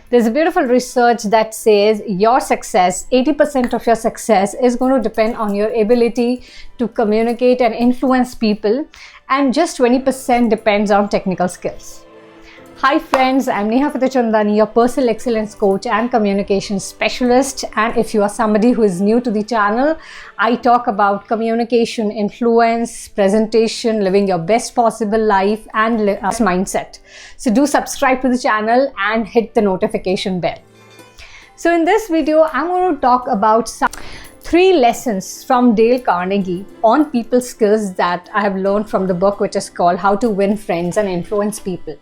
There's a beautiful research that says your success, 80% of your success is going to depend on your ability to communicate and influence people, and just 20% depends on technical skills. Hi friends, I'm Neha Fatehchandani, your personal excellence coach and communication specialist. And if you are somebody who is new to the channel, I talk about communication, influence, presentation, living your best possible life and mindset. So do subscribe to the channel and hit the notification bell. So in this video, I'm going to talk about 3 lessons from Dale Carnegie on people skills that I have learned from the book, which is called How to Win Friends and Influence People.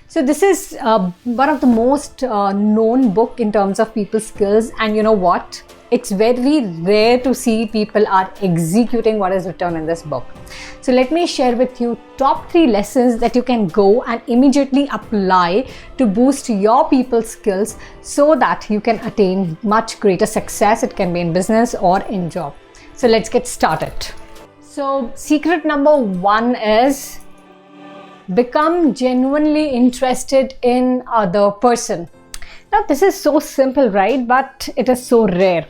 So this is one of the most known book in terms of people skills, and you know what? It's very rare to see people are executing what is written in this book. So let me share with you top 3 lessons that you can go and immediately apply to boost your people skills so that you can attain much greater success. It can be in business or in job. So let's get started. So secret number 1 is become genuinely interested in other person. Now this is so simple, right? But it is so rare.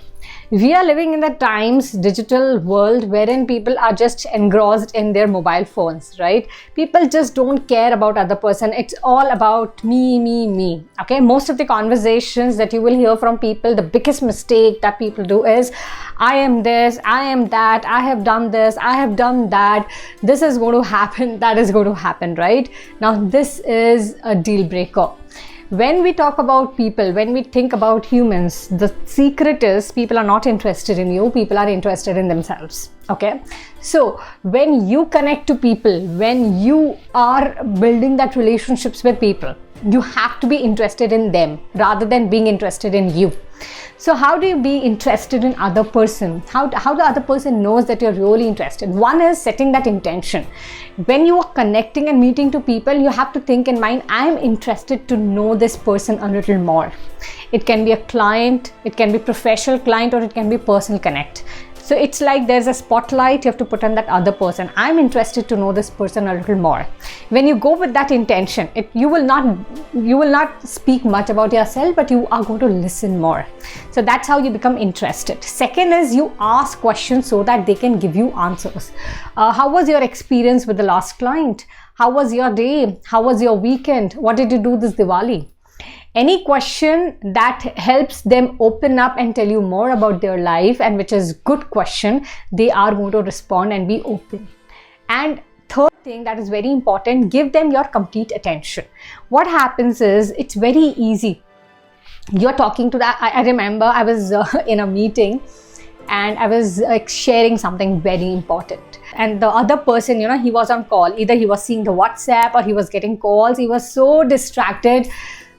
We are living in the times digital world wherein people are just engrossed in their mobile phones, right? People just don't care about other person. It's all about me. Okay, most of the conversations that you will hear from people, the biggest mistake that people do is, I am this, I am that, I have done this, I have done that, this is going to happen, that is going to happen, right? Now this is a deal breaker. When we talk about people, when we think about humans, the secret is people are not interested in you, people are interested in themselves. Okay, so when you connect to people, when you are building that relationships with people, you have to be interested in them rather than being interested in you. So how do you be interested in other person? How the other person knows that you're really interested? One is setting that intention. When you are connecting and meeting to people, you have to think in mind, I am interested to know this person a little more. It can be a client, it can be professional client, or it can be personal connect. So it's like there's a spotlight you have to put on that other person. I'm interested to know this person a little more. When you go with that intention, you will not speak much about yourself, but you are going to listen more. So that's how you become interested. Second is you ask questions so that they can give you answers. How was your experience with the last client? How was your day? How was your weekend? What did you do this Diwali? Any question that helps them open up and tell you more about their life, and which is good question, they are going to respond and be open. And third thing that is very important, give them your complete attention. What happens is, it's very easy. You're talking to that. I remember I was in a meeting and I was sharing something very important. And the other person, he was on call. Either he was seeing the WhatsApp or he was getting calls. He was so distracted.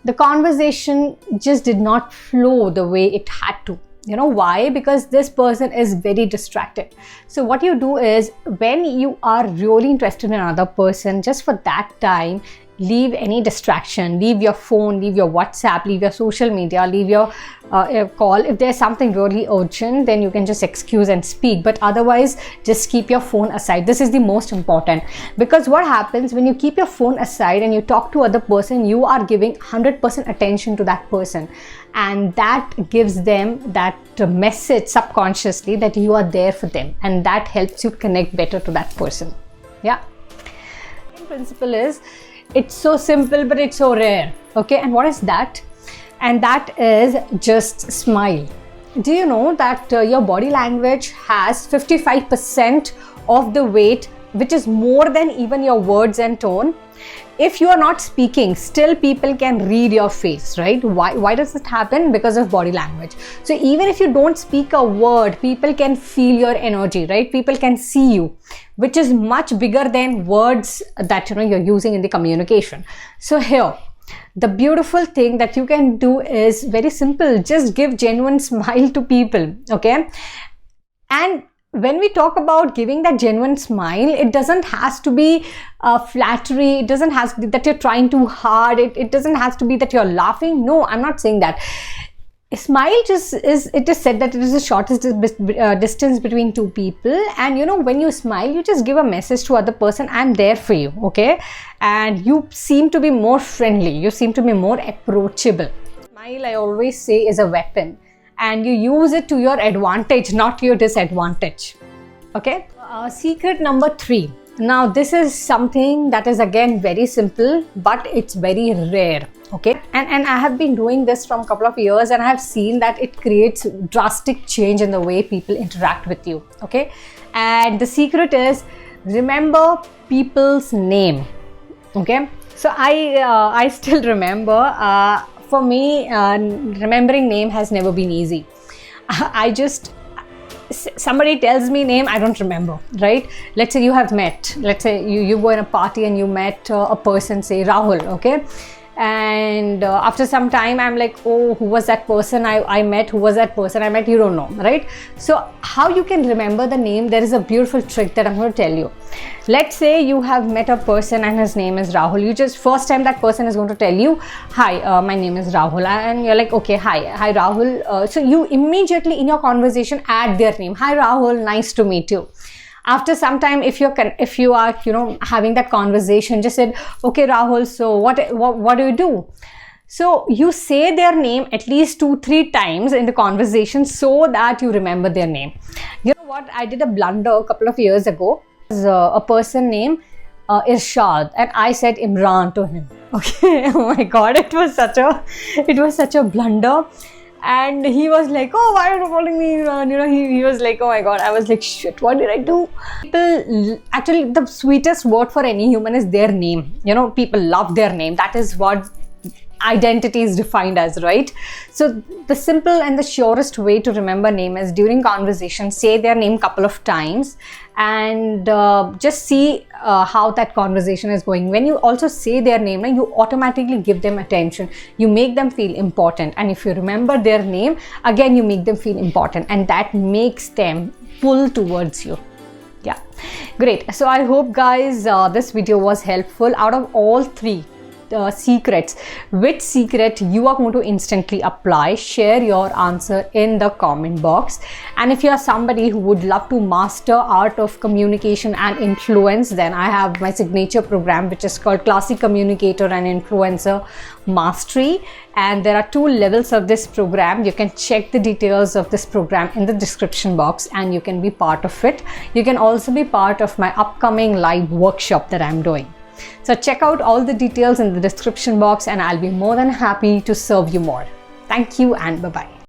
The conversation just did not flow the way it had to. You know why? Because this person is very distracted. So what you do is, when you are really interested in another person, just for that time, leave any distraction, leave your phone, leave your WhatsApp, leave your social media, leave your call. If there's something really urgent, then you can just excuse and speak, but otherwise just keep your phone aside. This is the most important, because what happens when you keep your phone aside and you talk to other person, you are giving 100% attention to that person, and that gives them that message subconsciously that you are there for them, and that helps you connect better to that person. Yeah, the principle is, it's so simple, but it's so rare. Okay, and what is that? And that is just smile. Do you know that your body language has 55% of the weight, which is more than even your words and tone? If you are not speaking, still people can read your face, right? Why does it happen? Because of body language. So even if you don't speak a word, people can feel your energy, right? People can see you, which is much bigger than words that you're using in the communication. So here, the beautiful thing that you can do is very simple. Just give genuine smile to people, okay? And when we talk about giving that genuine smile, it doesn't has to be flattery. It doesn't has to be that you're trying too hard. It doesn't has to be that you're laughing. No, I'm not saying that. A smile just is, it is said that it is the shortest distance between two people, and when you smile, you just give a message to other person, I'm there for you, okay? And you seem to be more friendly, you seem to be more approachable. Smile, I always say, is a weapon, and you use it to your advantage, not your disadvantage. Okay. Secret number 3. Now, this is something that is again very simple, but it's very rare. Okay. And I have been doing this from a couple of years, and I have seen that it creates drastic change in the way people interact with you. Okay. And the secret is, remember people's name. Okay. So I still remember, for me, remembering name has never been easy. Somebody tells me name, I don't remember, right? Let's say you have met, let's say you were in a party and you met a person, say Rahul, okay? And after some time, I'm like, oh, who was that person I met? Who was that person I met? You don't know, right? So how you can remember the name? There is a beautiful trick that I'm going to tell you. Let's say you have met a person and his name is Rahul. You just, first time that person is going to tell you, hi, my name is Rahul. And you're like, okay, hi Rahul. So you immediately in your conversation add their name. Hi Rahul, nice to meet you. After some time, if you are having that conversation, just said, okay Rahul, so what do you do? So you say their name at least 2-3 times in the conversation so that you remember their name. You know what, I did a blunder a couple of years ago. A person named Irshad, and I said Imran to him. Okay. Oh my god, it was such a blunder. And he was like, oh, why are you calling me Imran? He was like, oh my god. I was like, shit, what did I do? People, actually, the sweetest word for any human is their name. People love their name. That is what identity is defined as, right? So the simple and the surest way to remember name is during conversation, say their name couple of times and just see how that conversation is going. When you also say their name, you automatically give them attention. You make them feel important. And if you remember their name, again, you make them feel important, and that makes them pull towards you. Yeah, great. So I hope, guys, this video was helpful. Out of all 3 secrets, which secret you are going to instantly apply? Share your answer in the comment box. And if you are somebody who would love to master art of communication and influence, then I have my signature program, which is called Classic Communicator and Influencer Mastery, and there are 2 levels of this program. You can check the details of this program in the description box and you can be part of it. You can also be part of my upcoming live workshop that I'm doing. So check out all the details in the description box, and I'll be more than happy to serve you more. Thank you and bye-bye.